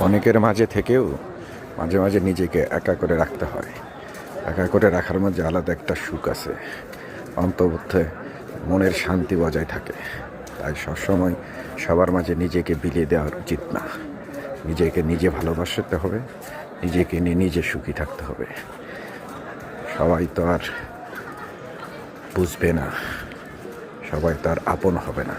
অনেকের মাঝে থেকেও মাঝে মাঝে নিজেকে একা করে রাখতে হয়। একা করে রাখার মধ্যে আলাদা একটা সুখ আছে, অন্তর্মধ্যে মনের শান্তি বজায় থাকে। তাই সবসময় সবার মাঝে নিজেকে বিলিয়ে দেওয়া উচিত না। নিজেকে নিজে ভালোবাসতে হবে, নিজেকে নিয়ে নিজে সুখী থাকতে হবে। সবাই তো আর বুঝবে না, সবাই তো আর আপন হবে না।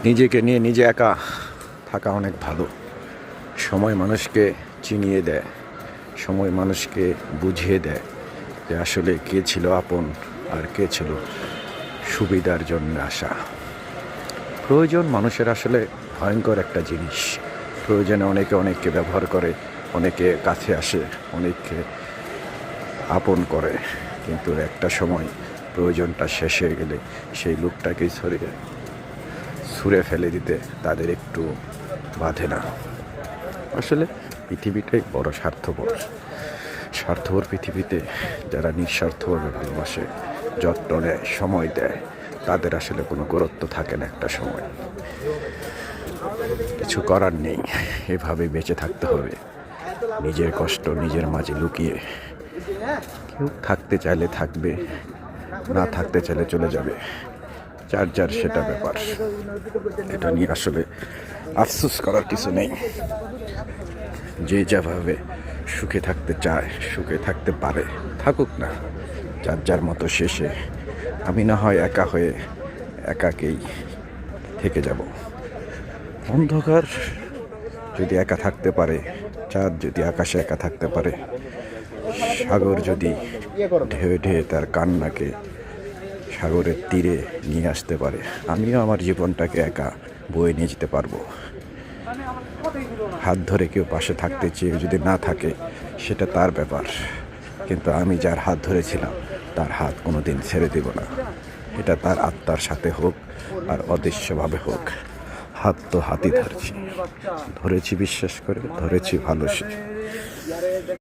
নিজেকে নিয়ে নিজে একা থাকা অনেক ভালো। সময় মানুষকে চিনিয়ে দেয়, সময় মানুষকে বুঝিয়ে দেয় যে আসলে কে ছিল আপন আর কে ছিল সুবিধার জন্য আসা। প্রয়োজন মানুষের আসলে ভয়ঙ্কর একটা জিনিস। প্রয়োজনে অনেকে অনেককে ব্যবহার করে, অনেকে কাছে আসে, অনেককে আপন করে, কিন্তু একটা সময় প্রয়োজনটা শেষ হয়ে গেলে সেই লোকটাকেই ছুঁড়ে ফেলে দিতে তাদের একটু বাধে না। আসলে পৃথিবীটাই বড় স্বার্থপর পৃথিবীতে যারা নিঃস্বার্থভাবে ভালোবাসে, যত্ন নেয়, সময় দেয়, তাদের আসলে কোনো গুরুত্ব থাকে না। একটা সময় কিছু করার নেই, এভাবে বেঁচে থাকতে হবে নিজের কষ্ট নিজের মাঝে লুকিয়ে। কেউ থাকতে চাইলে থাকবে, না থাকতে চাইলে চলে যাবে, যার যার সেটা ব্যাপার। এটা নিয়ে আসলে আফসোস করার কিছু নেই। যে যেভাবে সুখে থাকতে চায়, সুখে থাকতে পারে, থাকুক না, যার যার মতো শেষে আমি না হয় একা হয়ে একাকেই থেকে যাব। অন্ধকার যদি একা থাকতে পারে, চাঁদ যদি আকাশে একা থাকতে পারে, সাগর যদি ঢেউ ঢেউ তার কান্নাকে সাগরের তীরে নিয়ে আসতে পারে, আমিও আমার জীবনটাকে একা বয়ে নিয়ে যেতে পারবো। হাত ধরে কেউ পাশে থাকতে চেয়ে যদি না থাকে, সেটা তার ব্যাপার, কিন্তু আমি যার হাত ধরেছিলাম তার হাত কোনো দিন ছেড়ে দেব না। এটা তার আত্মার সাথে হোক আর অদৃশ্যভাবে হোক, হাত তো হাতই ধরেছি, বিশ্বাস করে ধরেছি ভালোসে।